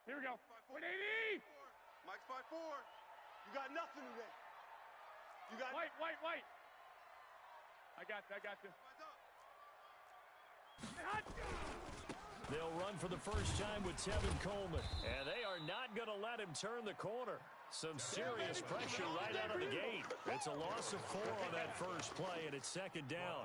Here we go. 180. Mike's 5-4. You got nothing today. You got White. I got you. They'll run for the first time with Tevin Coleman. And they are not going to let him turn the corner. Some serious pressure right out of the gate. It's a loss of 4 on that first play, and it's second down.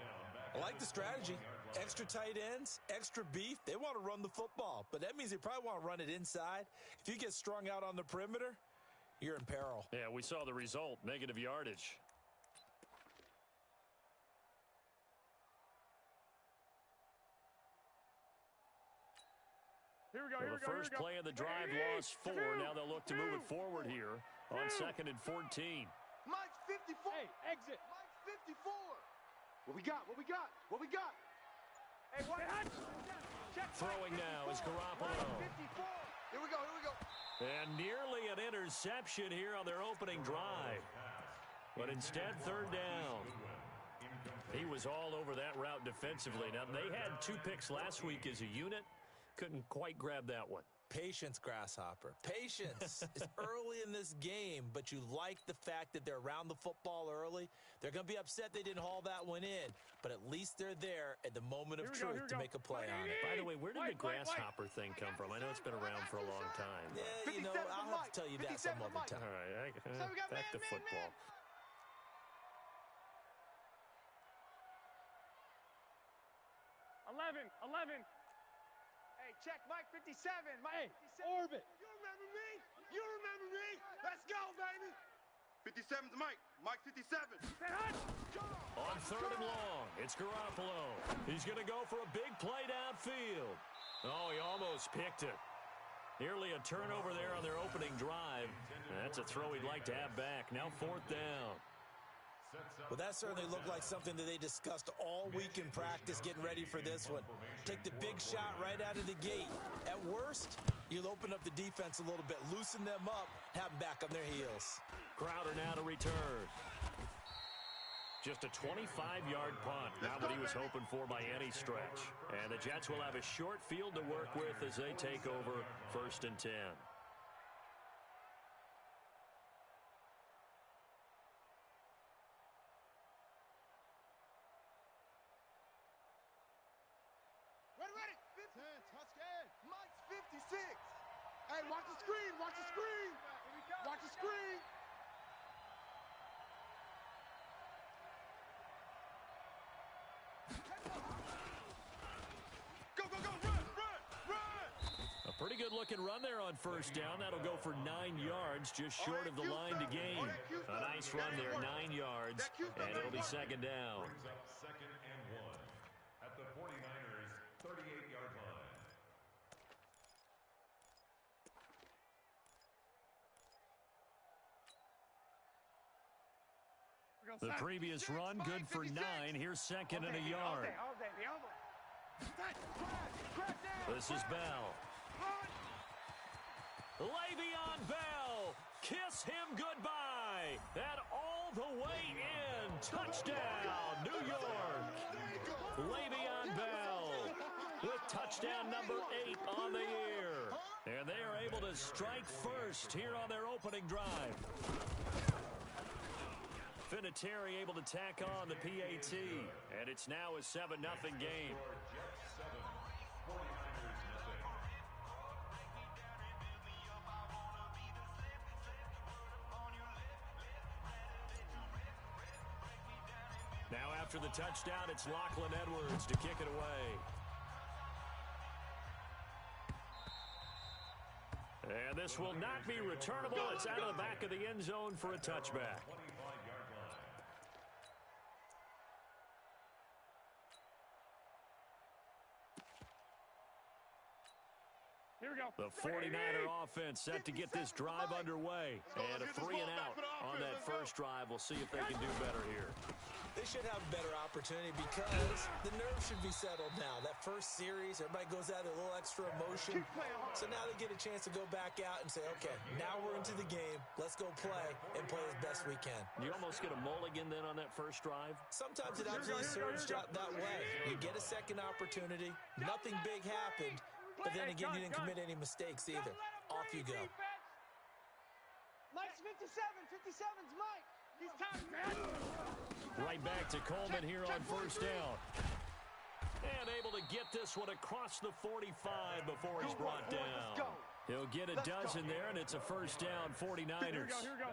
I like the strategy. Extra tight ends, extra beef. They want to run the football, but that means they probably want to run it inside. If you get strung out on the perimeter, you're in peril. Yeah, we saw the result, negative yardage. Here we go. The first play of the drive lost 4. Now they'll look to move it forward here on 2nd and 14. Mike's 54. Hey, exit. Mike's 54. What we got? Hey, what? Check. Throwing now is Garoppolo. 54. Here we go. And nearly an interception here on their opening drive. But instead, 3rd down. He was all over that route defensively. Now, they had 2 picks last week as a unit. Couldn't quite grab that one. Patience, Grasshopper. Patience. It's early in this game, but you like the fact that they're around the football early. They're going to be upset they didn't haul that one in, but at least they're there at the moment of truth to make a play on it. By the way, where did the grasshopper thing come from? I know it's been around for a long time. Yeah, you know, I'll have to tell you that some other time. All right, back to football. Man. 11. Hey, check Mike 57. Mike 57. Orbit. You remember me? Let's go, baby. 57's Mike. Mike 57. On 3rd and long, it's Garoppolo. He's going to go for a big play downfield. Oh, he almost picked it. Nearly a turnover there on their opening drive. That's a throw he'd like to have back. Now 4th down. Well, that certainly looked like something that they discussed all week in practice getting ready for this one. Take the big shot right out of the gate. At worst, you'll open up the defense a little bit, loosen them up, have them back on their heels. Crowder now to return. Just a 25-yard punt. Not what he was hoping for by any stretch. And the Jets will have a short field to work with as they take over 1st and 10. Ready. 10, touchdown. Mike's 56. Hey, watch the screen. Watch the screen. Go, run. A pretty good-looking run there on 1st down. That'll go for 9 yards, just short of the line to gain. A nice run there, 9 yards, and it'll be 2nd down. Brings up 2nd and 1 at the 49ers' 38-yard line. The previous run, good for 9. Here's 2nd and a yard. This is Bell. Le'Veon Bell. Kiss him goodbye. And all the way in. Touchdown, New York. Le'Veon Bell with touchdown number 8 on the year. And they are able to strike first here on their opening drive. Vinatieri able to tack on the PAT, and it's now a 7-0 game. Now after the touchdown, it's Lachlan Edwards to kick it away. And this will not be returnable. It's out of the back of the end zone for a touchback. Here we go. The 49er offense set to get this drive underway. And a 3-and-out on that first drive. We'll see if they can do better here. They should have a better opportunity because the nerves should be settled now. That first series, everybody goes out with a little extra emotion. So now they get a chance to go back out and say, okay, now we're into the game. Let's go play and play as best we can. You almost get a mulligan then on that first drive? Sometimes it absolutely serves that way. You get a second opportunity. Nothing big happened. But then again, you didn't commit any mistakes either. Off you go. Mike's 57. 57's Mike. He's tired. Right back to Coleman here on first down. And able to get this one across the 45 before he's brought down. He'll get a dozen there, and it's a first down, 49ers. Here we go.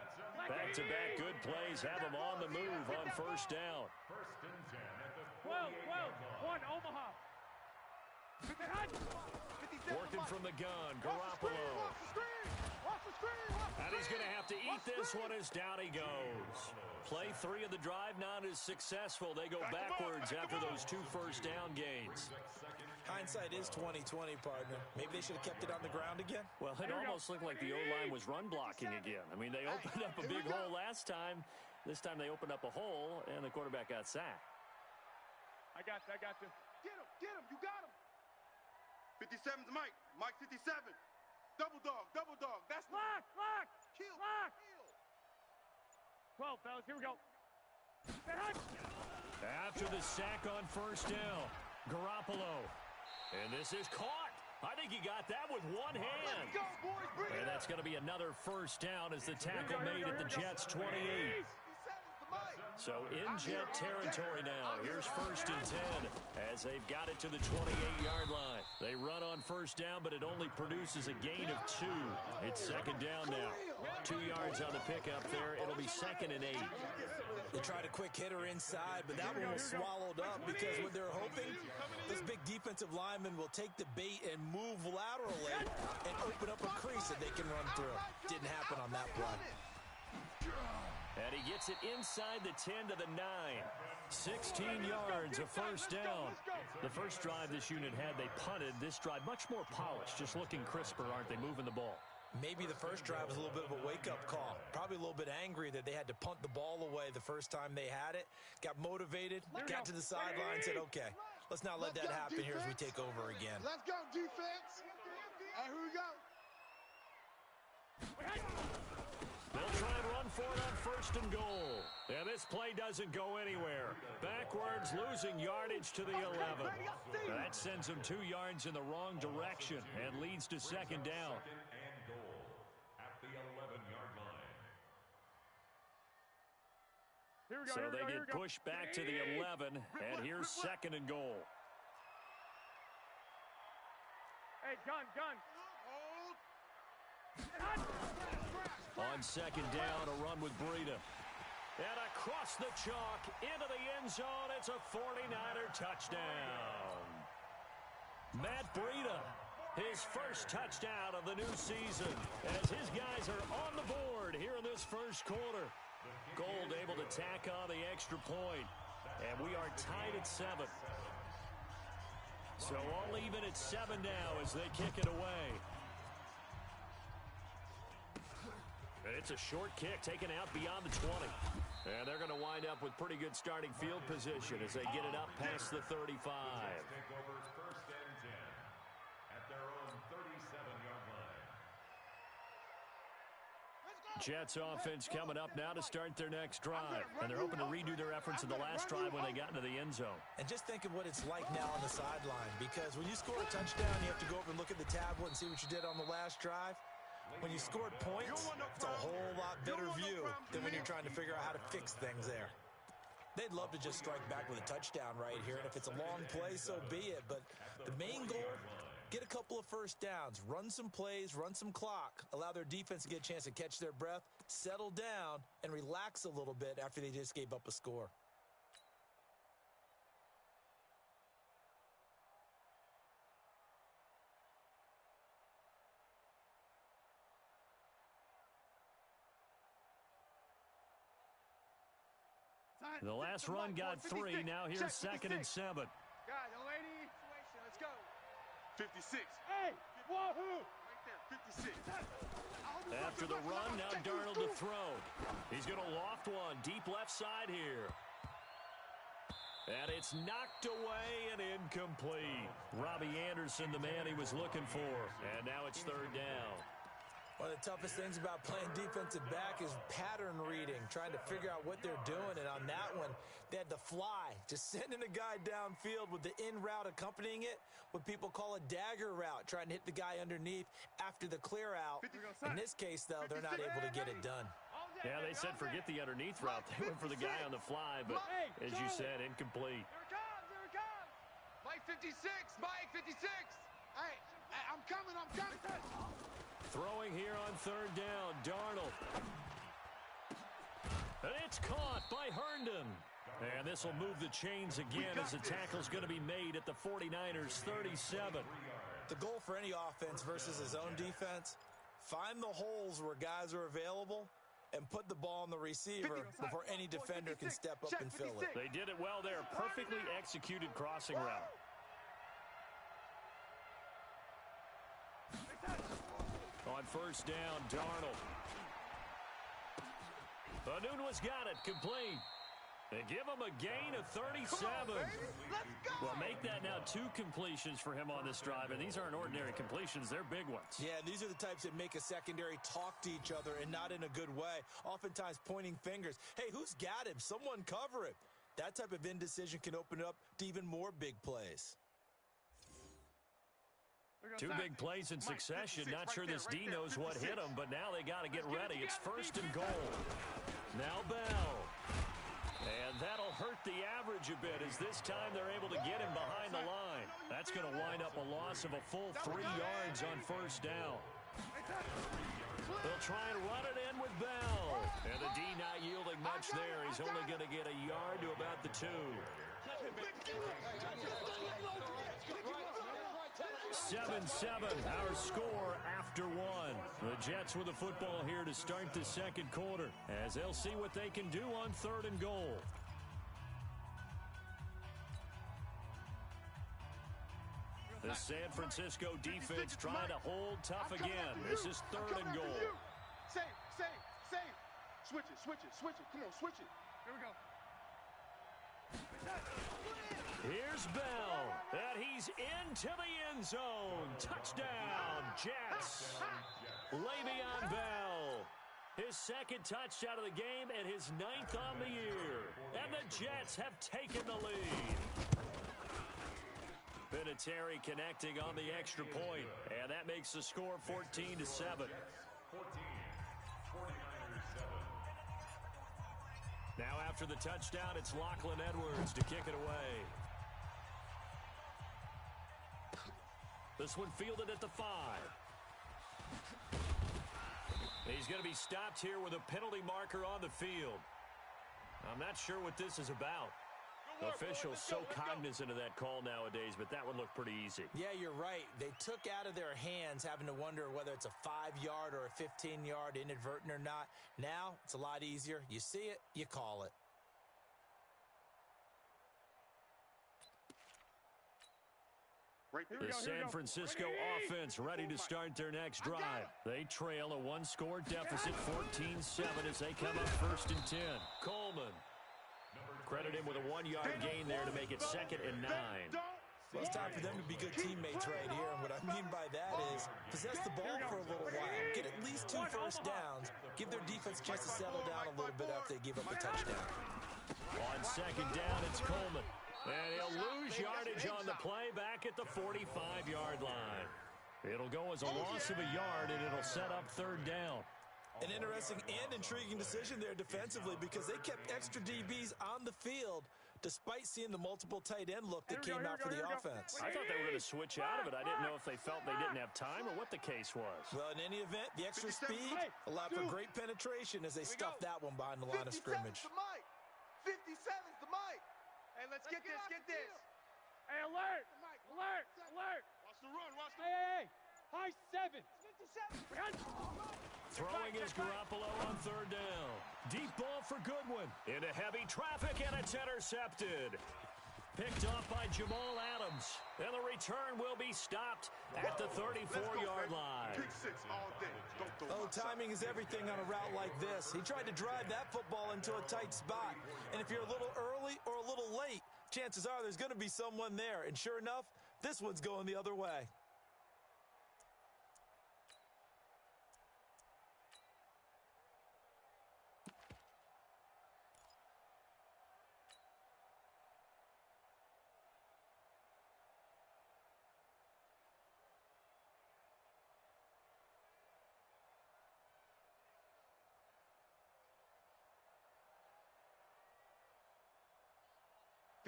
Back-to-back good plays have them on the move on first down. First and 10 at the 12, 48-yard line. 1, Omaha. Working from the gun, Garoppolo. Watch the screen. And he's going to have to eat this one as down he goes. Play 3 of the drive not as successful. They go backwards after those 2 first down gains. Hindsight is 20/20, partner. Maybe they should have kept it on the ground again. Well, it almost looked like the O-line was run blocking again. I mean, they opened up a big hole last time. This time they opened up a hole, and the quarterback got sacked. I got you. Get him. You got him. 57's Mike. Mike 57. Double dog. That's Lock. kill. 12, fellas. Here we go. After the sack on first down, Garoppolo. And this is caught. I think he got that with one hand. Let's go, boys. Bring And it that's going to be another first down as the tackle made at the Jets' 28. 57's the Mike. So in Jet territory now. Here's first and 10 as they've got it to the 28-yard line. They run on first down, but it only produces a gain of 2. It's second down now. 2 yards on the pickup there. It'll be second and 8. They tried a quick hitter inside, but that one was swallowed up because what they're hoping, this big defensive lineman will take the bait and move laterally and open up a crease that they can run through. Didn't happen on that play. And he gets it inside the 10 to the 9. 16 yards, a first down. The first drive this unit had, they punted. This drive, much more polished, just looking crisper, aren't they, moving the ball? Maybe the first drive was a little bit of a wake-up call. Probably a little bit angry that they had to punt the ball away the first time they had it. Got motivated, got to the sideline, said, okay, let's not let that happen here as we take over again. Let's go, defense. Here we go. They'll try and run for it on first and goal. And this play doesn't go anywhere. Backwards, losing yardage to the 11. That sends them 2 yards in the wrong direction and leads to second down. Second and goal at the 11-yard line. Here we go. So they get pushed back to the 11, and here's second and goal. Hey, gun. On second down, a run with Breida. And across the chalk, into the end zone, it's a 49er touchdown. Matt Breida, his first touchdown of the new season, as his guys are on the board here in this first quarter. Gold able to tack on the extra point, and we are tied at 7. So all even at 7 now as they kick it away. And it's a short kick taken out beyond the 20. And they're going to wind up with pretty good starting field position as they get it up past the 35. Take over first and 10 at their own 37-yard line. Jets offense coming up now to start their next drive. And they're hoping to redo their efforts in the last drive when they got into the end zone. And just think of what it's like now on the sideline, because when you score a touchdown, you have to go over and look at the tablet and see what you did on the last drive. When you scored points, it's a whole lot better view than when you're trying to figure out how to fix things there. They'd love to just strike back with a touchdown right here, and if it's a long play, so be it. But the main goal, get a couple of first downs, run some plays, run some clock, allow their defense to get a chance to catch their breath, settle down, and relax a little bit after they just gave up a score. The last run got 3. Now here's second and 7. Guys, young lady, situation. Let's go. 56. Hey, wahoo! Right there, 56. After the run, now Darnold to throw. He's going to loft one deep left side here. And it's knocked away and incomplete. Robbie Anderson, the man he was looking for. And now it's third down. One of the toughest things about playing defensive back is pattern reading, trying to figure out what they're doing. And on that one, they had the fly, just sending a guy downfield with the in route accompanying it, what people call a dagger route, trying to hit the guy underneath after the clear out. In this case, though, they're not able to get it done. Yeah, they said forget the underneath route. They went for the guy on the fly, but as you said, incomplete. Here it comes. Mike 56, Mike 56. Hey, I'm coming. Throwing here on third down, Darnold. And it's caught by Herndon. And this will move the chains again as the tackle's going to be made at the 49ers 37. The goal for any offense versus his own defense, find the holes where guys are available and put the ball on the receiver before any defender can step up and fill it. They did it well there. Perfectly executed crossing route. On first down, Darnold. Nunez got it, complete. They give him a gain of 37. Well, make that now 2 completions for him on this drive, and these aren't ordinary completions. They're big ones. Yeah, these are the types that make a secondary talk to each other and not in a good way, oftentimes pointing fingers. Hey, who's got him? Someone cover him. That type of indecision can open it up to even more big plays. 2 big plays in succession. Not sure this D knows what hit him, but now they got to get ready. It's first and goal. Now Bell. And that'll hurt the average a bit as this time they're able to get him behind the line. That's going to wind up a loss of a full 3 yards on first down. They'll try and run it in with Bell. And the D not yielding much there. He's only going to get a yard to about the 2. 7-7, our score after 1. The Jets with the football here to start the second quarter as they'll see what they can do on third and goal. The San Francisco defense trying to hold tough again. This is third and goal. Save. Switch it. Come on, switch it. Here we go. Here's Bell, and he's into the end zone. Touchdown, Jets. Le'Veon Bell, his second touchdown of the game and his 9th on the year. And the Jets have taken the lead. Vinatieri connecting on the extra point, and that makes the score 14-7. 14, 49ers 7. Now after the touchdown, it's Lachlan Edwards to kick it away. This one fielded at the 5. He's going to be stopped here with a penalty marker on the field. I'm not sure what this is about. Officials so cognizant of that call nowadays, but that one looked pretty easy. Yeah, you're right. They took out of their hands having to wonder whether it's a 5-yard or a 15-yard inadvertent or not. Now, it's a lot easier. You see it, you call it. The San Francisco offense ready to start their next drive. They trail a 1-score deficit, 14-7, as they come up first and 10. Coleman. Credit him with a 1-yard gain there to make it 2nd and 9. Well, it's time for them to be good teammates right here. And what I mean by that is possess the ball for a little while. Get at least 2 first downs. Give their defense a chance to settle down a little bit after they give up a touchdown. On second down, it's Coleman. And he'll lose yardage on the play back at the 45-yard line. It'll go as a loss of a yard, and it'll set up third down. An interesting and intriguing decision there defensively because they kept extra DBs on the field despite seeing the multiple tight end look that came out for the offense. I thought they were going to switch out of it. I didn't know if they felt they didn't have time or what the case was. Well, in any event, the extra speed allowed for great penetration as they stuffed that one behind the line of scrimmage. 57's the mic. Hey, let's get this. Hey, alert! Watch the run, Hey! High 7. 57. Throwing is Garoppolo on third down. Deep ball for Goodwin. Into heavy traffic, and it's intercepted. Picked off by Jamal Adams. And the return will be stopped at the 34-yard line. Pick 6 all day. Oh, timing is everything on a route like this. He tried to drive that football into a tight spot. And if you're a little early or a little late, chances are there's going to be someone there. And sure enough, this one's going the other way.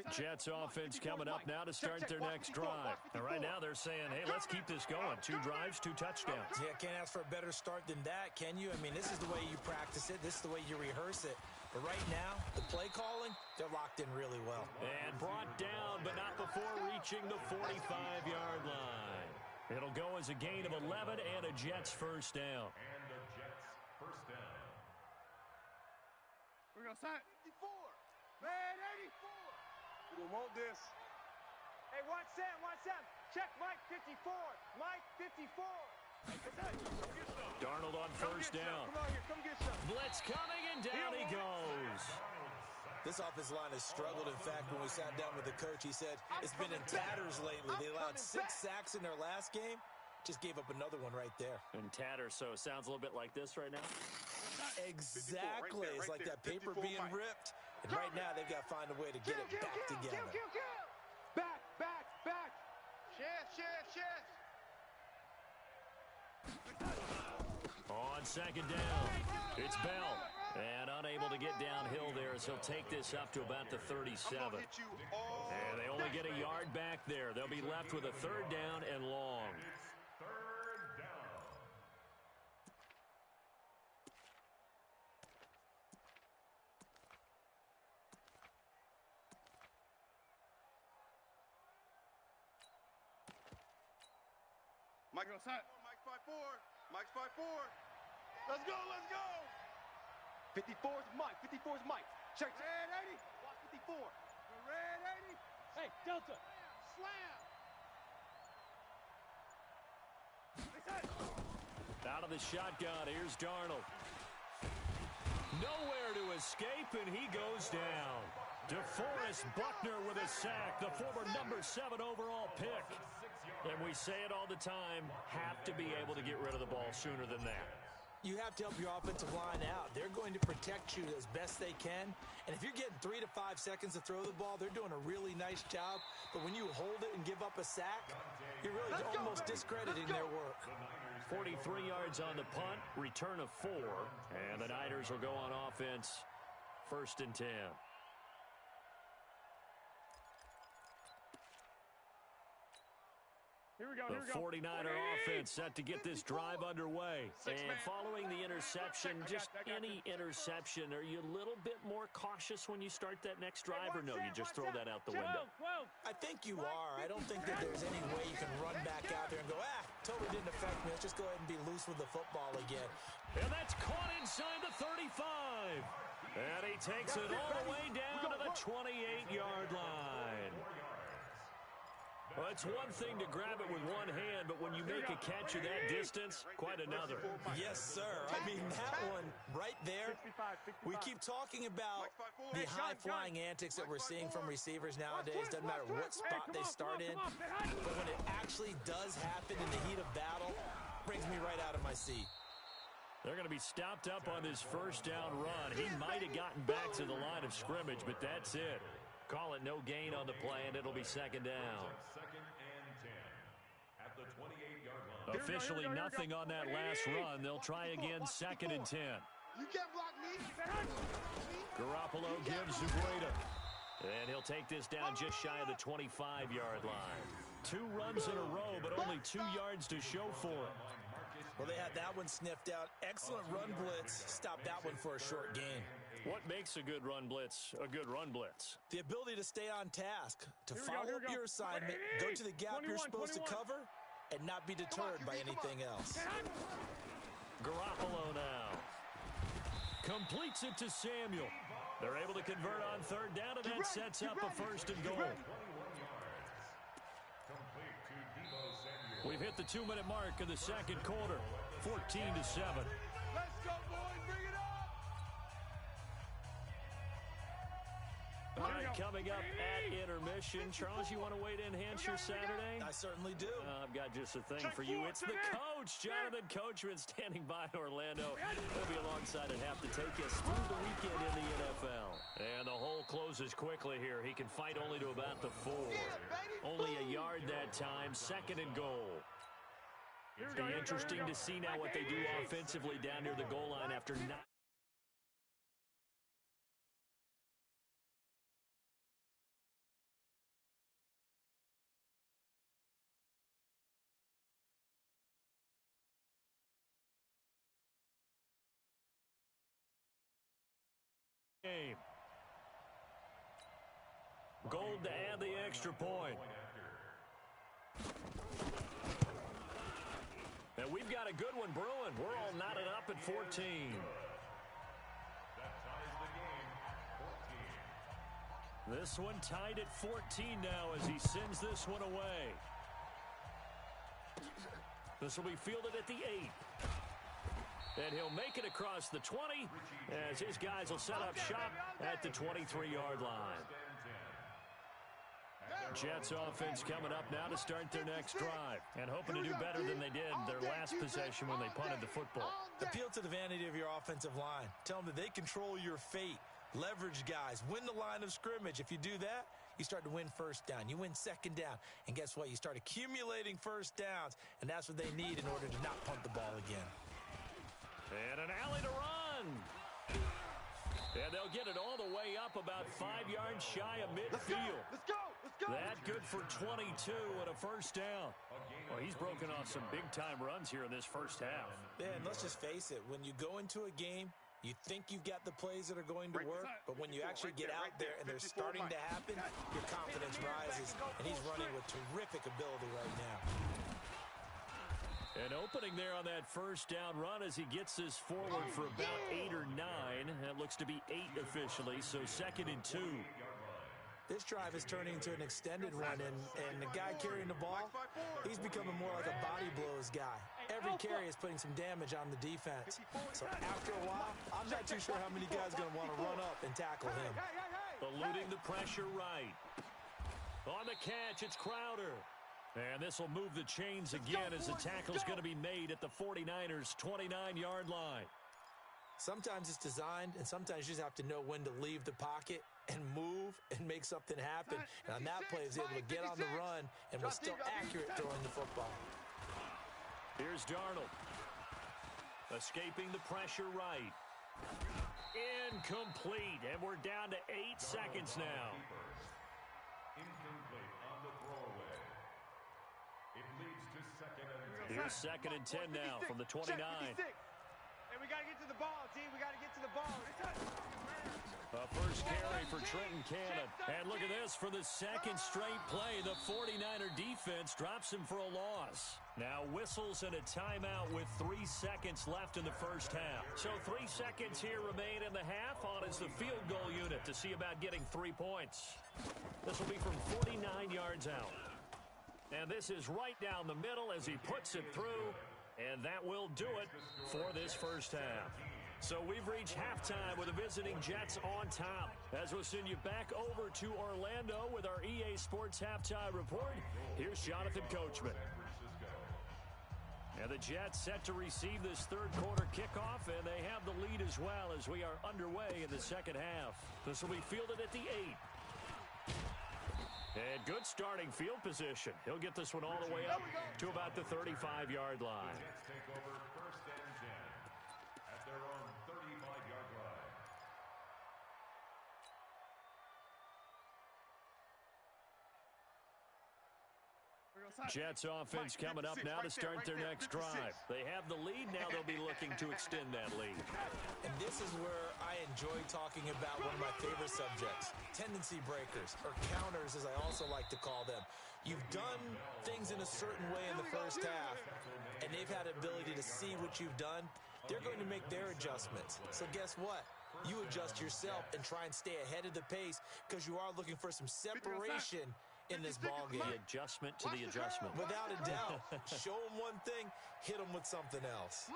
Jets offense coming up now to start their next drive. And right now they're saying, hey, let's keep this going. 2 drives, 2 touchdowns. Yeah, can't ask for a better start than that, can you? I mean, this is the way you practice it. This is the way you rehearse it. But right now, the play calling, they're locked in really well. And brought down, but not before reaching the 45-yard line. It'll go as a gain of 11 and a Jets first down. And the Jets first down. We're going to sign 54. Man, 84. We don't want this. Hey, watch Sam, watch Sam. Check Mike 54. Mike 54. Darnold on first down. Come on here, come get some. Blitz coming, and down he goes. This offensive line has struggled. In fact, when we sat down with the coach, he said it's been in tatters lately. They allowed 6 sacks in their last game. Just gave up another one right there. And tatters, so it sounds a little bit like this right now. Exactly. It's like that paper being ripped. And right now, they've got to find a way to get it back together. Back, back, back. Chest. On second down, it's Bell. And unable to get downhill there as he'll take this up to about the 37. And they only get a yard back there. They'll be left with a 3rd down and long. Third down. Mike on side. Mike 5-4. Mike's 5-4. Let's go. 54's Mike. 54's Mike. Check. Red 80. Watch 54. Red 80. Hey, Delta. Slam. Out of the shotgun, here's Darnold. Nowhere to escape, and he goes down. DeForest Buckner with a sack, the former number 7 overall pick. And we say it all the time, have to be able to get rid of the ball sooner than that. You have to help your offensive line out. They're going to protect you as best they can. And if you're getting 3 to 5 seconds to throw the ball, they're doing a really nice job. But when you hold it and give up a sack, you're really almost discrediting their work. 43 yards on the punt, return of 4. And the Niners will go on offense, 1st and 10. Here we go. The 49er offense set to get this drive underway. And following the interception, just any interception, are you a little bit more cautious when you start that next drive, or no, you just throw that out the window? I think you are. I don't think that there's any way you can run back out there and go, totally didn't affect me. Let's just go ahead and be loose with the football again. And that's caught inside the 35. And he takes it all the way down to the 28-yard line. Well, it's one thing to grab it with one hand, but when you make a catch of that distance, quite another. Yes, sir. I mean, that one right there, we keep talking about the high-flying antics that we're seeing from receivers nowadays. Doesn't matter what spot they start in, but when it actually does happen in the heat of battle, brings me right out of my seat. They're going to be stopped up on this first down run. He might have gotten back to the line of scrimmage, but that's it. Call it no gain on the play, and it'll be 2nd down. 2nd and 10 at the 28-yard line. Officially nothing on that last run. They'll try again, 2nd and 10. You can't block me. Garoppolo gives Zubreda. And he'll take this down just shy of the 25-yard line. 2 runs in a row, but only 2 yards to show for it. Well, they had that one sniffed out. Excellent run blitz. Stopped that one for a short gain. What makes a good run blitz a good run blitz? The ability to stay on task, to follow up your assignment, go to the gap you're supposed to cover, and not be deterred by anything else. Garoppolo now. Completes it to Samuel. They're able to convert on 3rd down, and that sets up a 1st and goal. We've hit the 2-minute mark in the 2nd quarter, 14-7. Let's go, boys. Bring it up. All right, coming up at intermission. Charles, you want to wait to enhance your Saturday? I certainly do. I've got just a thing for you. It's the coach, Jonathan Coachman, standing by in Orlando. He'll be alongside and have to take us through the weekend in the NFL. And the hole closes quickly here. He can fight only to about the 4. Only a yard that time, 2nd and goal. It'll be interesting to see now what they do offensively down near the goal line after 9. game. Gold to add the extra point. And we've got a good one brewing. We're all knotted up at 14. That ties the game, 14. This one tied at 14 now as he sends this one away. This will be fielded at the 8. And he'll make it across the 20 as his guys will set up shop at the 23-yard line. Jets offense coming up now to start their next drive and hoping to do better than they did their last possession when they punted the football. Appeal to the vanity of your offensive line. Tell them that they control your fate. Leverage guys. Win the line of scrimmage. If you do that, you start to win first down. You win second down. And guess what? You start accumulating first downs. And that's what they need in order to not punt the ball again. And an alley to run. And they'll get it all the way up about 5 yards shy of midfield. Let's go. Let's go. That good for 22 and a first down. Well, he's broken off some big-time runs here in this first half. Yeah, and let's just face it. When you go into a game, you think you've got the plays that are going to work, but when you actually get out there and they're starting to happen, your confidence rises, and he's running with terrific ability right now. An opening there on that first down run as he gets this forward for about 8 or 9. That looks to be 8 officially, so 2nd and 2. This drive is turning into an extended run, and the guy carrying the ball, he's becoming more like a body blows guy. Every carry is putting some damage on the defense. So after a while, I'm not too sure how many guys are going to want to run up and tackle him. Eluding the pressure right. On the catch, it's Crowder. And this will move the chains again as the tackle's going to be made at the 49ers' 29-yard line. Sometimes it's designed, and sometimes you just have to know when to leave the pocket and move and make something happen. And on that play, he was able to get on the run and was still accurate throwing the football. Here's Darnold. Escaping the pressure right. Incomplete, and we're down to 8 seconds now. Incomplete on the throwaway. It leads to 2nd and 10. Here's 2nd and 10 now from the 29. Hey, we got to get to the ball, team. We got to get to the ball. A first carry for Trenton Cannon. And look at this. For the second straight play, the 49er defense drops him for a loss. Now whistles and a timeout with 3 seconds left in the first half. So 3 seconds here remain in the half. On is the field goal unit to see about getting 3 points. This will be from 49 yards out. And this is right down the middle as he puts it through. And that will do it for this first half. So we've reached halftime with the visiting Jets on top. As we'll send you back over to Orlando with our EA Sports Halftime Report, here's Jonathan Coachman. And the Jets set to receive this third quarter kickoff, and they have the lead as well as we are underway in the second half. This will be fielded at the 8. And good starting field position. He'll get this one all the way up to about the 35-yard line. The Jets take over 1st and 10 at their own 35-yard line. Jets offense coming up now to start their next drive. They have the lead. Now they'll be looking to extend that lead. And this is where I enjoy talking about one of my favorite subjects, tendency breakers, or counters as I also like to call them. You've done things in a certain way in the first half, and they've had the ability to see what you've done. They're going to make their adjustments. So guess what? You adjust yourself and try and stay ahead of the pace because you are looking for some separation in this ball game. The adjustment to the adjustment. Without a doubt. Show them one thing, hit them with something else.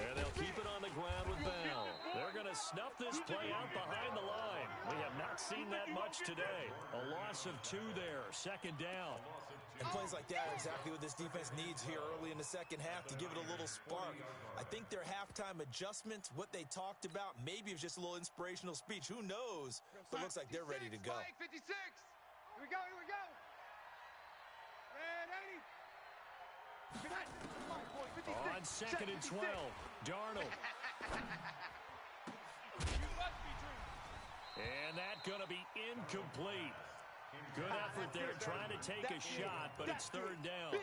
And they'll keep it on the ground with Bell. They're going to snuff this play out behind the line. We have not seen that much today. A loss of 2 there, 2nd down. And plays like that are exactly what this defense needs here early in the second half to give it a little spark. I think their halftime adjustments, what they talked about, maybe it was just a little inspirational speech. Who knows? But it looks like they're ready to go. 56. Here we go. Here we go. Red 80. On 2nd and 12, Darnold. And that's going to be incomplete. Good effort there trying to take a shot, but it's 3rd down.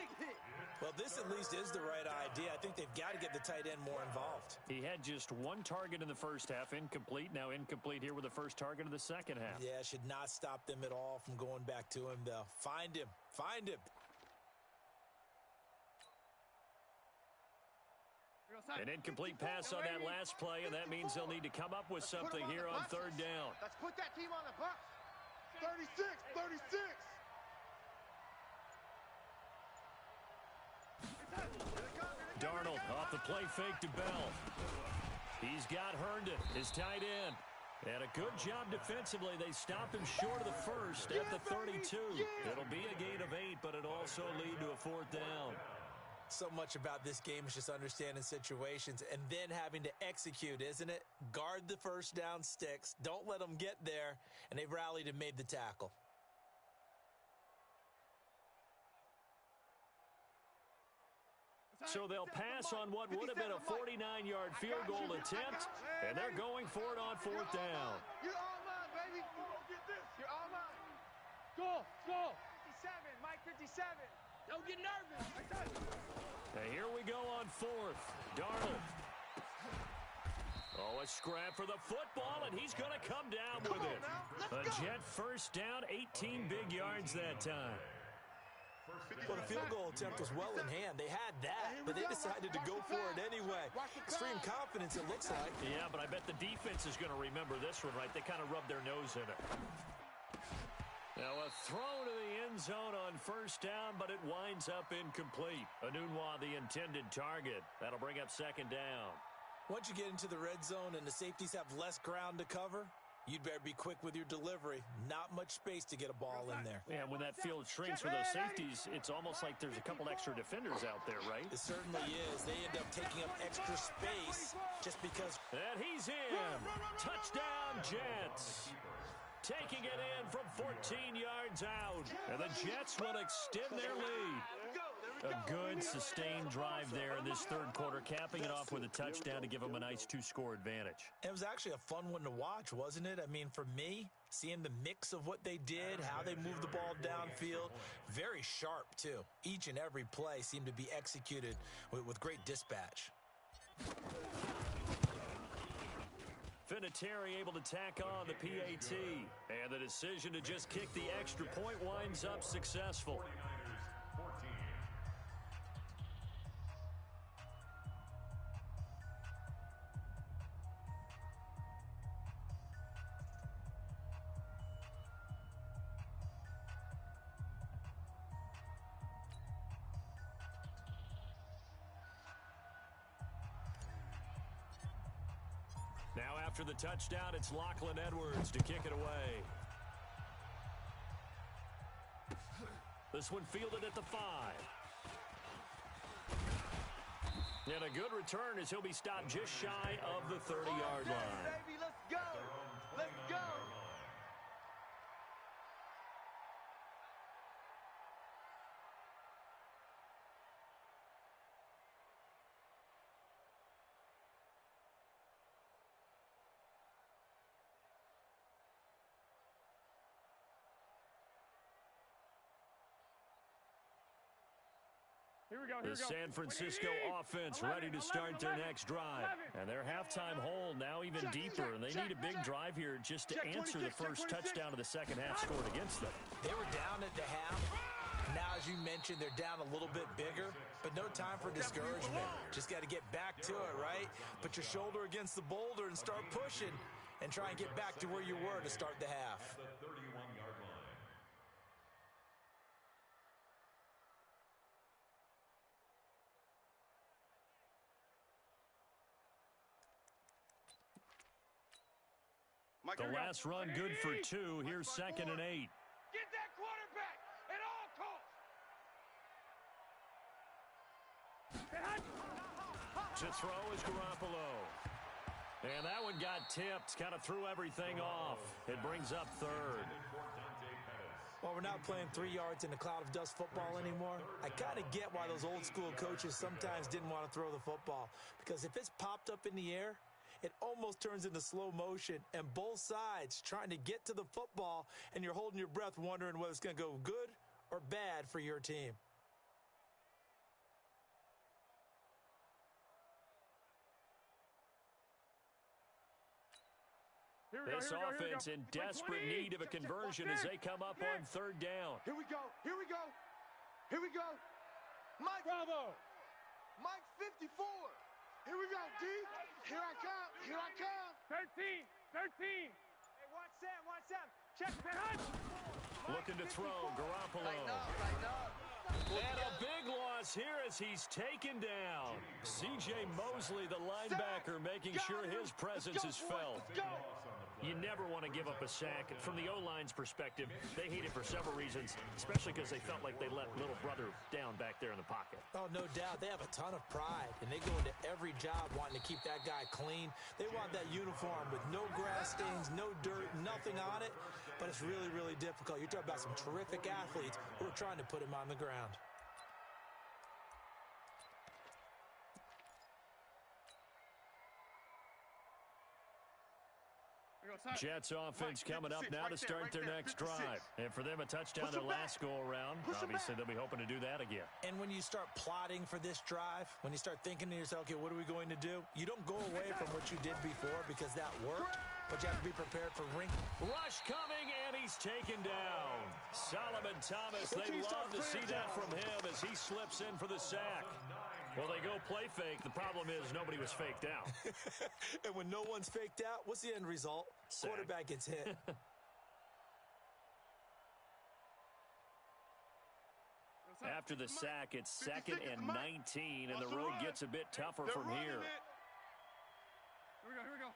Well, Well, this at least is the right idea. I think they've got to get the tight end more involved. He had just one target in the first half, incomplete. Now incomplete here with the first target of the second half. Yeah, should not stop them at all from going back to him, though. Find him. Find him. An incomplete pass on that last play, and that means they'll need to come up with something here on third down. Let's put that team on the bus. 36, 36. Darnold off the play fake to Bell. He's got Herndon, his tight end. And a good job defensively. They stop him short of the first at the 32. It'll be a gain of 8, but it'll also lead to a fourth down. So much about this game is just understanding situations and then having to execute, isn't it? Guard the first down sticks. Don't let them get there. And they've rallied and made the tackle. So they'll pass on what would have been a 49-yard field goal attempt, and they're going for it on fourth down. You're all mine, baby. You're all mine. Go. 57, Mike 57. Don't get nervous. And here we go on fourth. Darnold. Oh, a scrap for the football, and he's going to come down with it. A Jet first down, 18 big yards that time. Well, the field goal attempt was well in hand. They had that, but they decided to go for it anyway. Extreme confidence, it looks like. Yeah, but I bet the defense is going to remember this one, right? They kind of rubbed their nose in it. Now a throw to the end zone on first down, but it winds up incomplete. Anunwa, the intended target. That'll bring up second down. Once you get into the red zone and the safeties have less ground to cover, you'd better be quick with your delivery. Not much space to get a ball in there. Yeah, when that field shrinks for those safeties, it's almost like there's a couple extra defenders out there, right? It certainly is. They end up taking up extra space just because. And he's in. Touchdown, Jets. Taking it in from 14 yards out. And the Jets will extend their lead. A good, sustained drive there in this third quarter, capping it off with a touchdown to give them a nice two-score advantage. It was actually a fun one to watch, wasn't it? I mean, for me, seeing the mix of what they did, how they moved the ball downfield, very sharp, too. Each and every play seemed to be executed with great dispatch. Vinatieri able to tack on the PAT. And the decision to just kick the extra point winds up successful. Now after the touchdown, it's Lachlan Edwards to kick it away. This one fielded at the 5. And a good return as he'll be stopped just shy of the 30-yard line. Baby, let's go. Let's go. The San Francisco offense ready to start their next drive. And their halftime hole now even deeper. And they need a big drive here just to answer the first touchdown of the second half scored against them. They were down at the half. Now, as you mentioned, they're down a little bit bigger, but no time for discouragement. Just got to get back to it, right? Put your shoulder against the boulder and start pushing and try and get back to where you were to start the half. The 31-yard line. The last run good for 2. Here's second and 8. Get that quarterback at all costs. To throw is Garoppolo. And that one got tipped. Kind of threw everything off. It brings up third. Well, we're not playing 3 yards in a cloud of dust football anymore. I kind of get why those old school coaches sometimes didn't want to throw the football. Because if it's popped up in the air, it almost turns into slow motion, and both sides trying to get to the football, and you're holding your breath wondering whether it's going to go good or bad for your team. This offense in desperate need of a conversion as they come up on third down. Here we go. Here we go. Here we go. Mike. Bravo. Mike 54. Here we go, D. Here I come. Here I come. 13. Hey, watch Sam. Check behind. Looking to throw, Garoppolo. And a big loss here as he's taken down. C.J. Mosley, the linebacker, making sure his presence is felt. You never want to give up a sack. From the O-line's perspective, they hate it for several reasons, especially because they felt like they let little brother down back there in the pocket. Oh, no doubt. They have a ton of pride, and they go into every job wanting to keep that guy clean. They want that uniform with no grass stains, no dirt, nothing on it, but it's really, really difficult. You're talking about some terrific athletes who are trying to put him on the ground. Jets offense coming up now to start their next drive. And for them, a touchdown their last go-around. Obviously, they'll be hoping to do that again. And when you start plotting for this drive, when you start thinking to yourself, okay, what are we going to do? You don't go away from what you did before because that worked, but you have to be prepared for rush coming, and he's taken down. Solomon Thomas, they love to see that from him as he slips in for the sack. Well, they go play fake. The problem is nobody was faked out. And when no one's faked out, what's the end result? Sack. Quarterback gets hit. After the sack, it's 2nd and 19, and the road gets a bit tougher from here. Here we go.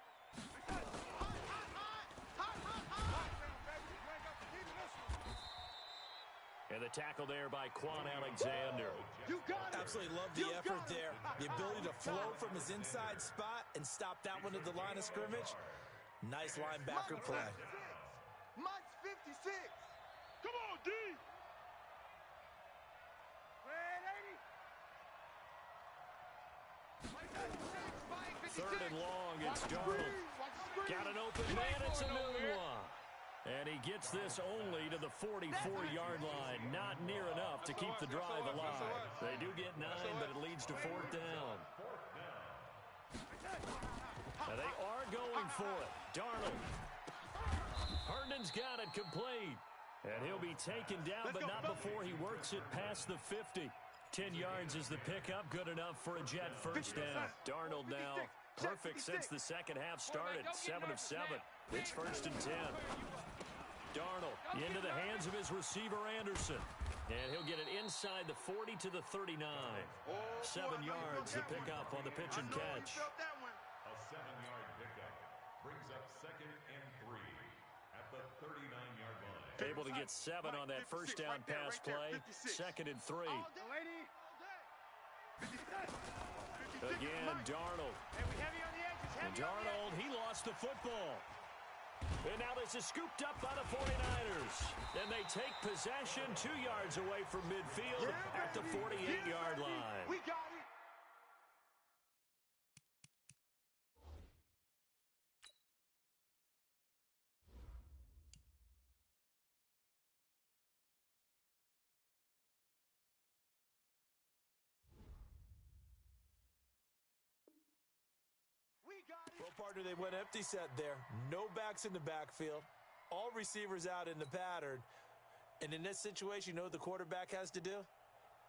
And the tackle there by Quan Alexander. You got it. Absolutely love the effort there. The ability to flow from his inside spot and stop that one at the line of scrimmage. Nice linebacker play. Mike's 56. Come on, D. Third and long, it's Darnold. Got an open man, it's a new one. And he gets this only to the 44-yard line. Not near enough to keep the drive alive. They do get 9, but it leads to 4th down. Now they are going for it. Darnold. Herndon's got it complete. And he'll be taken down, but not before he works it past the 50. 10 yards is the pickup. Good enough for a Jet first down. Darnold now perfect since the second half started. 7 of 7. It's 1st and 10. Darnold into the hands of his receiver, Anderson. And he'll get it inside the 40 to the 39. 7 yards, the pickup on the pitch and catch. A 7-yard pickup brings up 2nd and 3 at the 39-yard line. Able to get 7 on that first down pass play. 2nd and 3. Again, Darnold. And Darnold, he lost the football. And now this is scooped up by the 49ers. And they take possession 2 yards away from midfield at the 48-yard line. We got it. Well, partner, they went empty set there. No backs in the backfield. All receivers out in the pattern. And in this situation, you know what the quarterback has to do?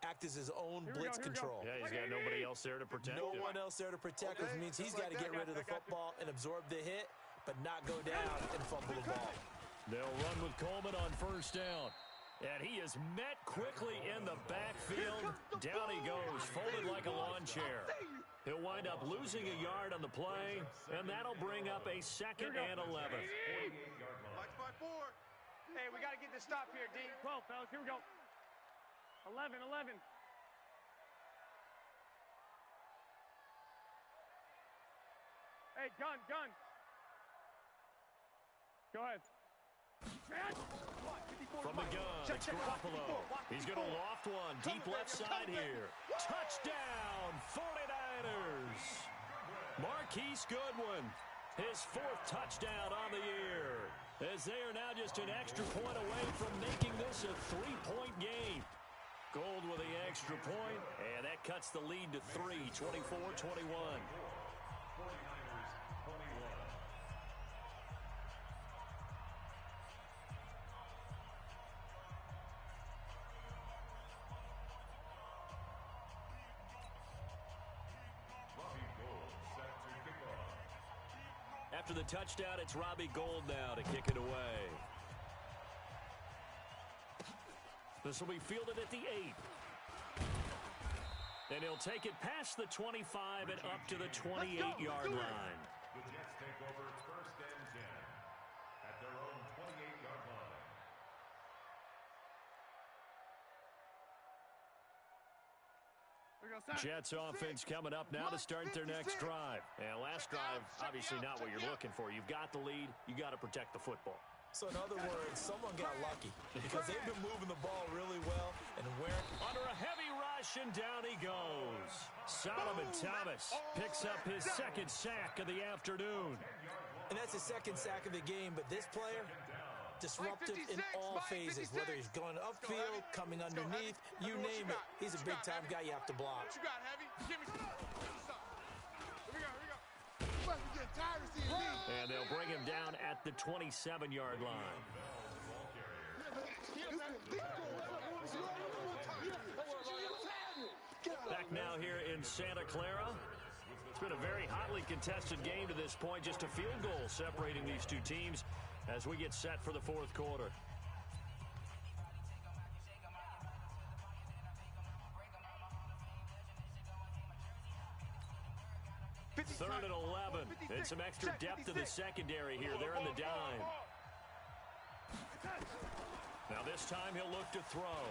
Act as his own blitz control. Yeah, he's got nobody else there to protect him. No one else there to protect, which means he's got to get rid of the football and absorb the hit, but not go down and fumble the ball. They'll run with Coleman on first down. And he is met quickly in the backfield. Down he goes, folded like a lawn chair. He'll wind up losing a yard on the play, and that'll bring up a 2nd and 11. Hey, we got to get this stop here, D. 12, fellas. Here we go. 11. Hey, gun. Go ahead. From the gun, it's Garoppolo. He's going to loft one deep left side here. Touchdown, 49ers. Marquise Goodwin, his 4th touchdown on the year, as they are now just an extra point away from making this a 3-point game. Gold with the extra point, and that cuts the lead to 3, 24-21. after the touchdown, it's Robbie Gould now to kick it away. This will be fielded at the 8. And he'll take it past the 25 and up to the 28-yard line. The Jets take over 1st and 10 at their own 28-yard line. Jets offense coming up now to start their next drive. And last drive, obviously not what you're looking for. You've got the lead. You got to protect the football. So in other words, someone got lucky because they've been moving the ball really well and wearing under a heavy rush, and down he goes. Solomon Thomas picks up his second sack of the afternoon. And that's his second sack of the game, but this player, disruptive in all phases, whether he's going upfield, coming underneath, you name it. He's a big-time guy you have to block. What you got, Heavy? Give me some. Here we go. We're getting tired of seeing me. And they'll bring him down at the 27-yard line. Back now here in Santa Clara. It's been a very hotly contested game to this point. Just a field goal separating these two teams as we get set for the fourth quarter. Third and 11. And some extra depth to the secondary here. They're in the dime. Now this time he'll look to throw.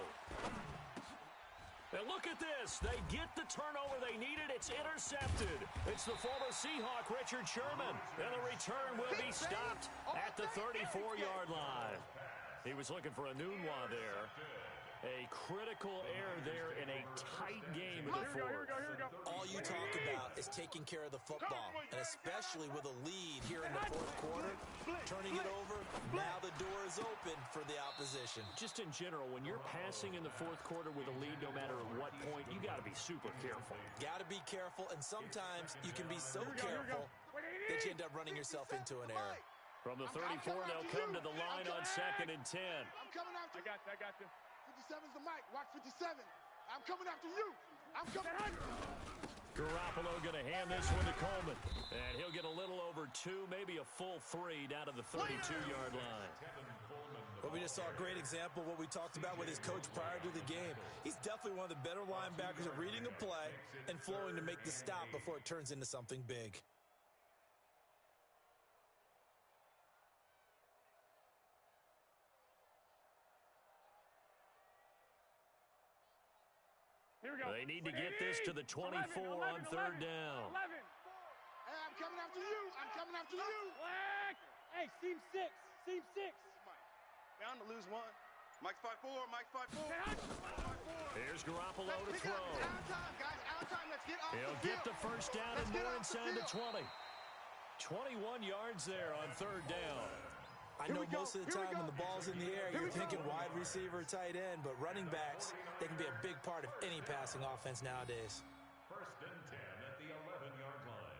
And look at this. They get the turnover they needed. It's intercepted. It's the former Seahawk, Richard Sherman. And the return will be stopped at the 34-yard line. He was looking for a Nunwa there. A critical error there in a tight game in the fourth. All you talk about is taking care of the football, and especially with a lead here in the fourth quarter, turning it over, now the door is open for the opposition. Just in general, when you're passing in the fourth quarter with a lead, no matter at what point, you got to be super careful. Got to be careful, and sometimes you can be so careful that you end up running yourself into an error. From the 34, they'll come to the line on 2nd and 10. I'm coming after you. I got you. 57's the mic. Watch 57. I'm coming after you. I'm coming after you. Garoppolo going to hand this one to Coleman. And he'll get a little over 2, maybe a full 3 down to the 32-yard line. Well, we just saw a great example of what we talked about with his coach prior to the game. He's definitely one of the better linebackers at reading a play and flowing to make the stop before it turns into something big. They need to get this to the 24 on 3rd down. 11. Hey, I'm coming after you. I'm coming after you. Hey, seam 6. Seam 6. Down to lose 1. Mike's 5-4. Mike's 5-4. Here's Garoppolo to throw. Out of time, guys. Out of time. Let's get off He'll get the first down and more inside the 20. 21 yards there on 3rd down. I know most of the time when the ball's in the air, you're thinking wide receiver, tight end, but running backs, they can be a big part of any passing offense nowadays. 1st and 10 at the 11-yard line.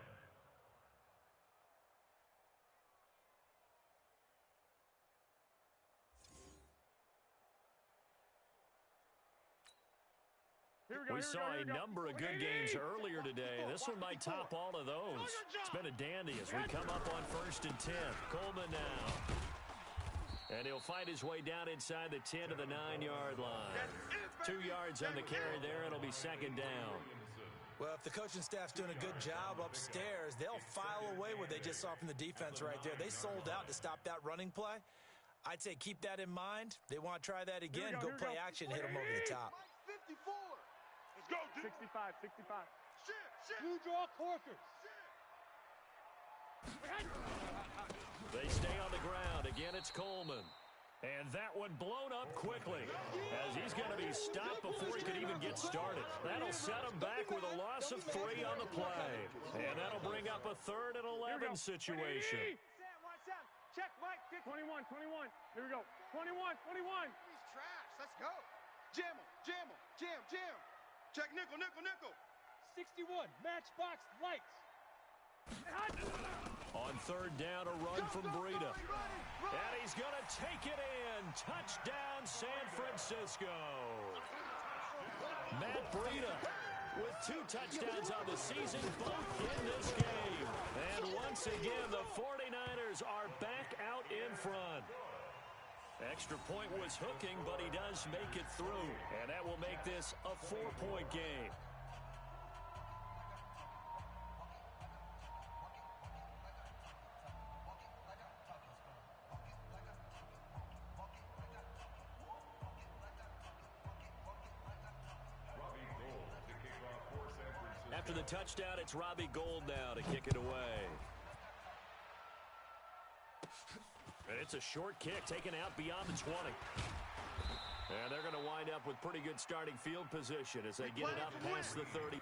We saw a number of good games earlier today. This one might top all of those. It's been a dandy as we come up on 1st and 10. Coleman now. And he'll fight his way down inside the 10 to the 9-yard line. 2 yards on the carry there. It'll be 2nd down. Well, if the coaching staff's doing a good job upstairs, they'll file away what they just saw from the defense right there. They sold out to stop that running play. I'd say keep that in mind. They want to try that again. Go play action, hit them over the top. 54. Let's go, dude. 65. Shit. You draw corkers. They stay on the ground. Again, it's Coleman. And that one blown up quickly as he's going to be stopped before he could even get started. That'll set him back with a loss of 3 on the play. And that'll bring up a 3rd and 11 situation. Check Mike. 21. Here we go. 21. He's trash. Let's go. Jam him. Check nickel. 61. Matchbox lights. On 3rd down, a run from Breida. And he's going to take it in. Touchdown, San Francisco. Matt Breida with 2 touchdowns on the season, both in this game. And once again, the 49ers are back out in front. Extra point was hooking, but he does make it through. And that will make this a 4-point game. After the touchdown, it's Robbie Gould now to kick it away. And it's a short kick taken out beyond the 20. And they're going to wind up with pretty good starting field position as they get it up past the 30.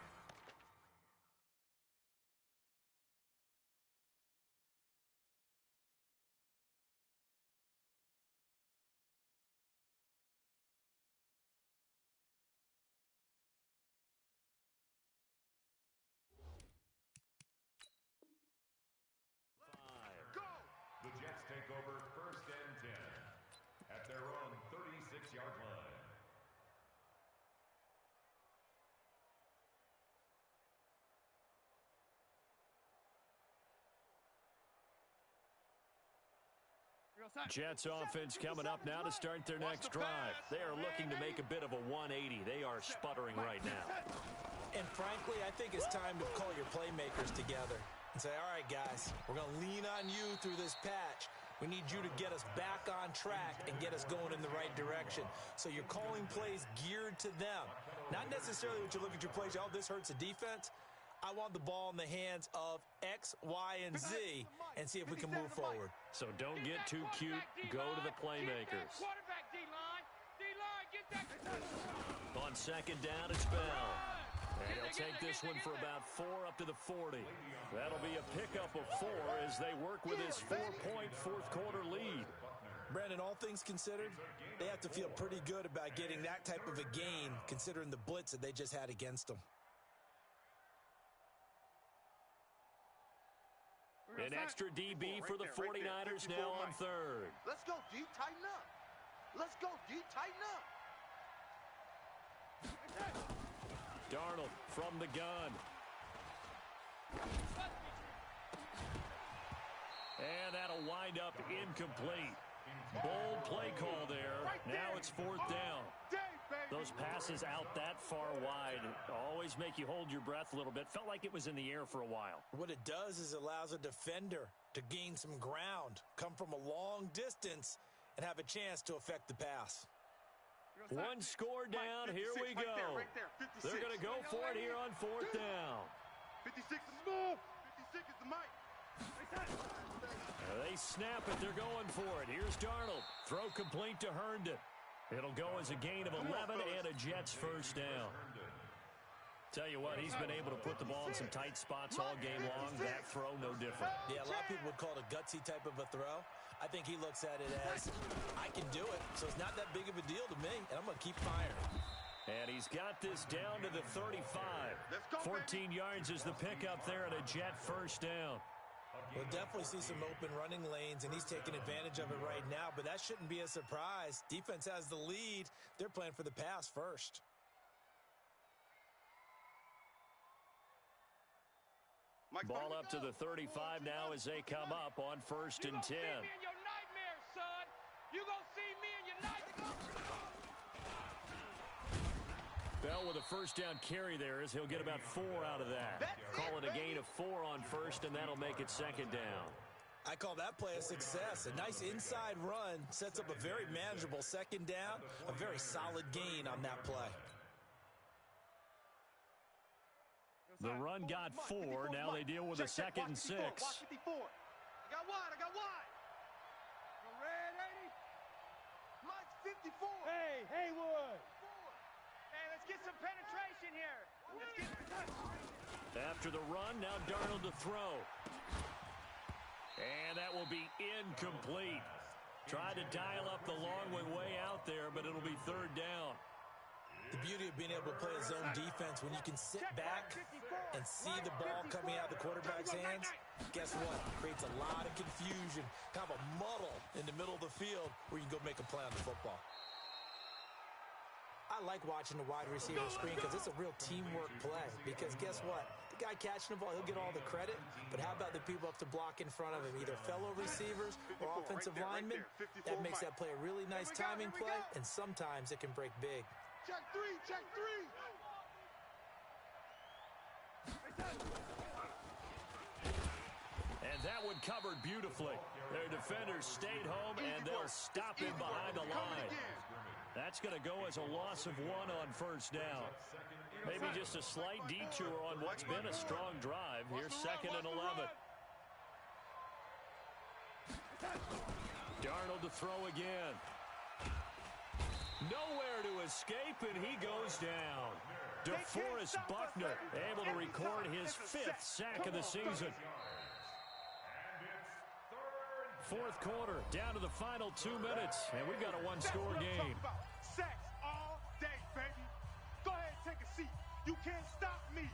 The Jets take over 1st and 10 at their own 36-yard line. Jets offense coming up now to start their next drive. They are looking to make a bit of a 180. They are sputtering right now. And frankly, I think it's time to call your playmakers together and say, all right, guys, we're going to lean on you through this patch. We need you to get us back on track and get us going in the right direction. So you're calling plays geared to them. Not necessarily what you look at your plays, oh, this hurts the defense. I want the ball in the hands of X, Y, and Z and see if we can move forward. So don't get too cute. Go to the playmakers. On 2nd down, it's Bell. And he'll take this one for about 4 up to the 40. That'll be a pickup of 4 as they work with his 4-point fourth-quarter lead. Brandon, all things considered, they have to feel pretty good about getting that type of a gain considering the blitz that they just had against them. An extra DB for the 49ers now on 3rd. Let's go, D. Tighten up. Let's go, D. Tighten up. Darnold from the gun. And that'll wind up incomplete. Bold play call there. Now it's 4th down. Those passes out that far wide always make you hold your breath a little bit. Felt like it was in the air for a while. What it does is it allows a defender to gain some ground, come from a long distance, and have a chance to affect the pass. 1 score down. Here we go. They're going to go for it here on 4th down. 56 is small. 56 is the mic. They snap it. They're going for it. Here's Darnold. Throw complete to Herndon. It'll go as a gain of 11 and a Jets 1st down. Tell you what, he's been able to put the ball in some tight spots all game long. That throw, no different. Yeah, a lot of people would call it a gutsy type of a throw. I think he looks at it as, I can do it, so it's not that big of a deal to me, and I'm going to keep firing. And he's got this down to the 35. 14 yards is the pickup there at a Jet 1st down. We'll definitely see some open running lanes, and he's taking advantage of it right now, but that shouldn't be a surprise. Defense has the lead. They're playing for the pass first. Ball up to the 35 now as they come up on 1st and 10. Bell with a 1st down carry there as he'll get about 4 out of that. Call it a gain of 4 on 1st, and that'll make it 2nd down. I call that play a success. A nice inside run sets up a very manageable 2nd down, a very solid gain on that play. The run got 4. Now they deal with a 2nd and 6. I got wide. Red 80. Mike's 54. Hey, Haywood. Hey, let's get some penetration here. After the run, now Darnold to throw. And that will be incomplete. Tried to dial up the long way out there, but it'll be 3rd down. The beauty of being able to play a zone defense when you can sit back and see the ball coming out of the quarterback's hands, guess what? It creates a lot of confusion, kind of a muddle in the middle of the field where you can go make a play on the football. I like watching the wide receiver screen because it's a real teamwork play. Because guess what? The guy catching the ball, he'll get all the credit. But how about the people up to block in front of him, either fellow receivers or offensive linemen? That makes that play a really nice timing play, and sometimes it can break big. Check three, check three. And that one covered beautifully. Their defenders stayed home, and they'll stop him behind the line. That's going to go as a loss of 1 on first down. Maybe just a slight detour on what's been a strong drive. Here's 2nd and 11. Darnold to throw again. Nowhere to escape, and he goes down. DeForest Buckner able to record his 5th sack of the season. 4th quarter, down to the final 2 minutes, and we've got a one-score game. Sacks all day, baby. Go ahead and take a seat. You can't stop me.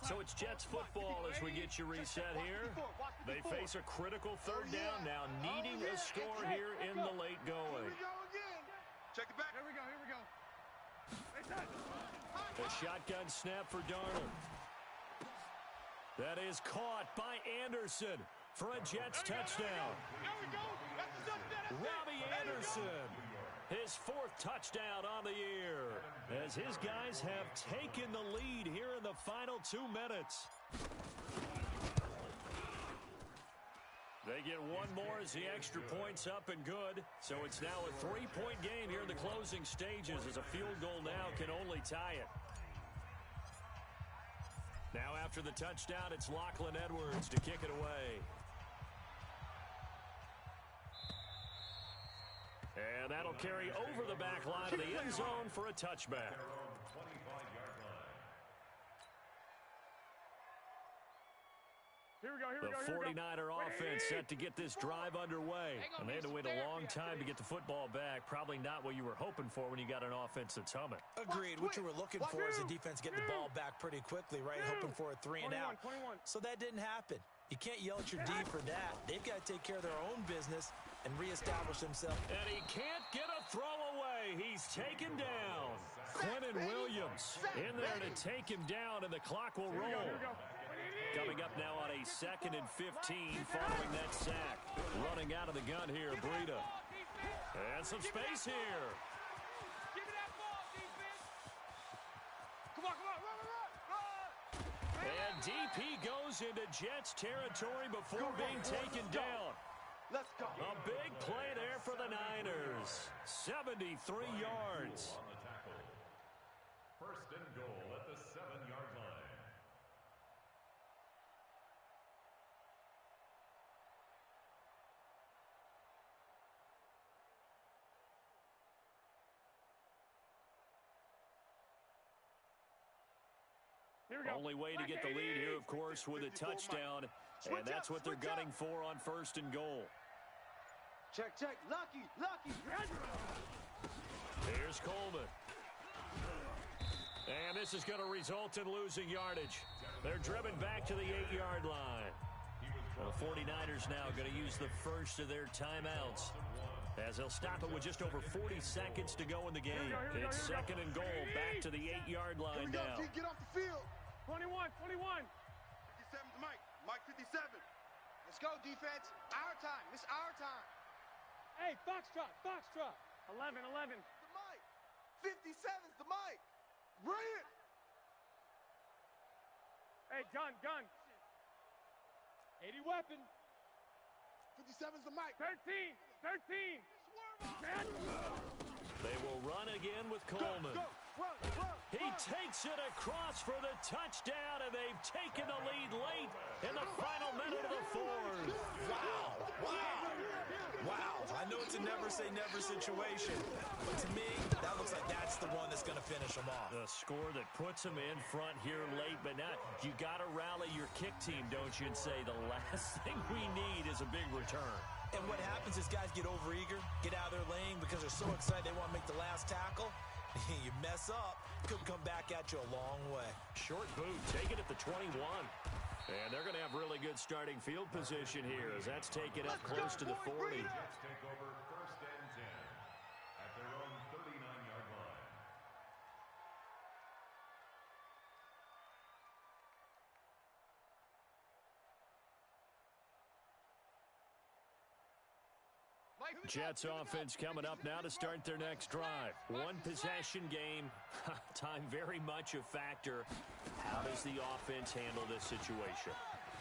So it's Jets football as we get you reset here. They face a critical 3rd down now, needing a score here in the late going. Here we go again. Check it back. Here we go, here we go. A shotgun snap for Darnold. That is caught by Anderson for a Jets touchdown. There we go. That's the touchdown. Robbie Anderson, his 4th touchdown on the year, as his guys have taken the lead here in the final 2 minutes. They get one more as the extra point's up and good. So it's now a 3-point game here in the closing stages, as a field goal now can only tie it. Now after the touchdown, it's Lachlan Edwards to kick it away. And that'll carry over the back line of the end zone for a touchback. The 49er offense set to get this drive underway. And they had to wait a long time to get the football back. Probably not what you were hoping for when you got an offense that's humming. Agreed. What you were looking for is the defense getting the ball back pretty quickly, right? Hoping for a 3 and out. So that didn't happen. You can't yell at your D for that. They've got to take care of their own business and reestablish themselves. And he can't get a throw away. He's taken down. Quentin Williams in there to take him down, and the clock will roll. Coming up now on a 2nd and 15 following that sack. Running out of the gun here, Breida. And some space here. Give me that ball, defense. Come on, run. And DP goes into Jets territory before being taken down. Let's go. A big play there for the Niners. 73 yards. On the tackle. 1st and goal at the 7-yard line. Only way to get the lead here, of course, with a touchdown. And that's what they're gunning for on 1st and goal. Check, check. Lucky. Here's Coleman. And this is going to result in losing yardage. They're driven back to the 8-yard line. The 49ers now going to use the first of their timeouts, as they'll stop it with just over 40 seconds to go in the game. It's 2nd and goal, back to the 8-yard line now. Get off the field. 21. 57's Mike. Mike 57. Let's go, defense. Our time. It's our time. Hey, Foxtrot. 11. The Mike. 57's the Mike. Bring it. Hey, gun. 80 weapon. 57's the Mike. 13. They will run again with Coleman. Go. Run. He takes it across for the touchdown, and they've taken the lead late in the final minute of the 4th. Wow. I know it's a never-say-never situation, but to me, that looks like that's the one that's going to finish them off. The score that puts them in front here late, but not. You got to rally your kick team, don't you, and say the last thing we need is a big return. And what happens is guys get overeager, get out of their lane because they're so excited they want to make the last tackle. You mess up, could come back at you a long way. Short boot, take it at the 21. And they're going to have really good starting field position here as that's taken up close to the 40. Jets take over 1st and 10 at their own 39-yard line. Jets offense coming up now to start their next drive. One possession game. Time very much a factor. How does the offense handle this situation?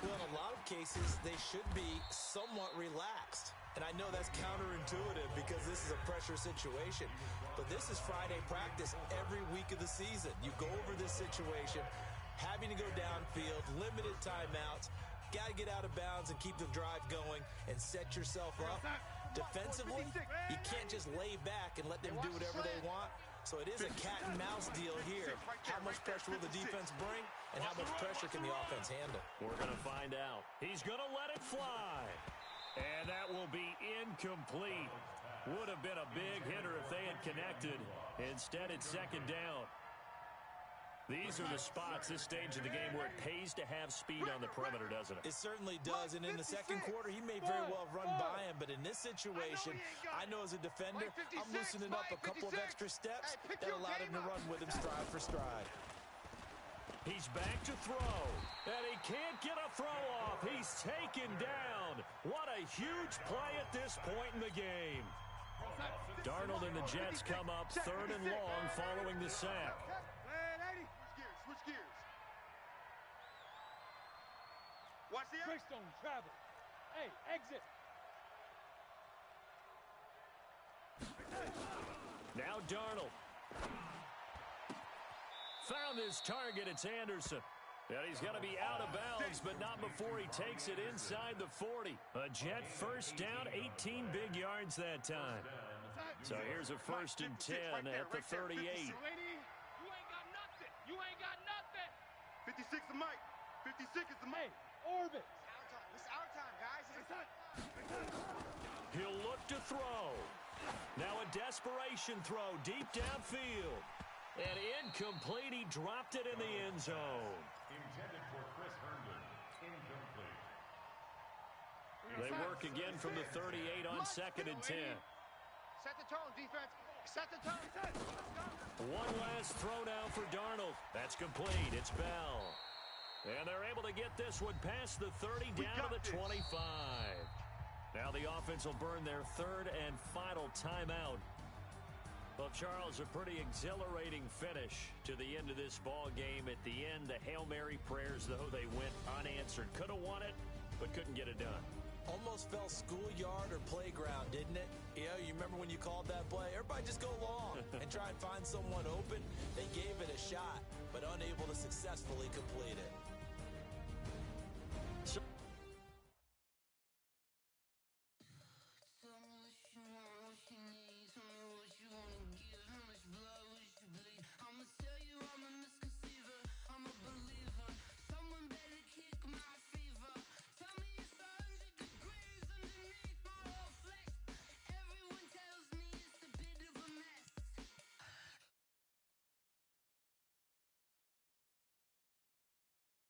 Well, in a lot of cases, they should be somewhat relaxed. And I know that's counterintuitive because this is a pressure situation. But this is Friday practice every week of the season. You go over this situation, having to go downfield, limited timeouts, got to get out of bounds and keep the drive going and set yourself up. Defensively, you can't just lay back and let them do whatever they want. So it is a cat and mouse deal here. How much pressure will the defense bring, and how much pressure can the offense handle? We're going to find out. He's going to let it fly. And that will be incomplete. Would have been a big hitter if they had connected. Instead, it's second down. These are the spots, this stage of the game, where it pays to have speed on the perimeter, doesn't it? It certainly does, and in the second quarter, he may very well run by him, but in this situation, I know as a defender, I'm loosening up a couple of extra steps that allowed him to run with him stride for stride. He's back to throw, and he can't get a throw off. He's taken down. What a huge play at this point in the game. Darnold and the Jets come up 3rd and long following the sack. Switch gears. Watch the Breakstone, travel. Hey, exit. Now Darnold. Found his target. It's Anderson. And he's going to be out of bounds, but not before he takes it inside the 40. A Jet first down, 18 big yards that time. So here's a 1st and 10 at the 38. You ain't got nothing. You ain't got nothing. 56 is Mike. 56 is the Hey, orbit. It's our time, guys. He'll look to throw. Now a desperation throw deep downfield. And incomplete. He dropped it in the end zone. Intended for Chris Herndon. Incomplete. They work again from the 38 on 2nd and 10. Set the tone, defense. Set the tone. One last throw now for Darnold. That's complete. It's Bell. And they're able to get this one past the 30 down to the 25. Now the offense will burn their 3rd and final timeout. Well, Charles, a pretty exhilarating finish to the end of this ball game. At the end, the Hail Mary prayers, though, they went unanswered. Could have won it, but couldn't get it done. Almost felt schoolyard or playground, didn't it? You remember when you called that play? Everybody just go long and try and find someone open. They gave it a shot, but unable to successfully complete it.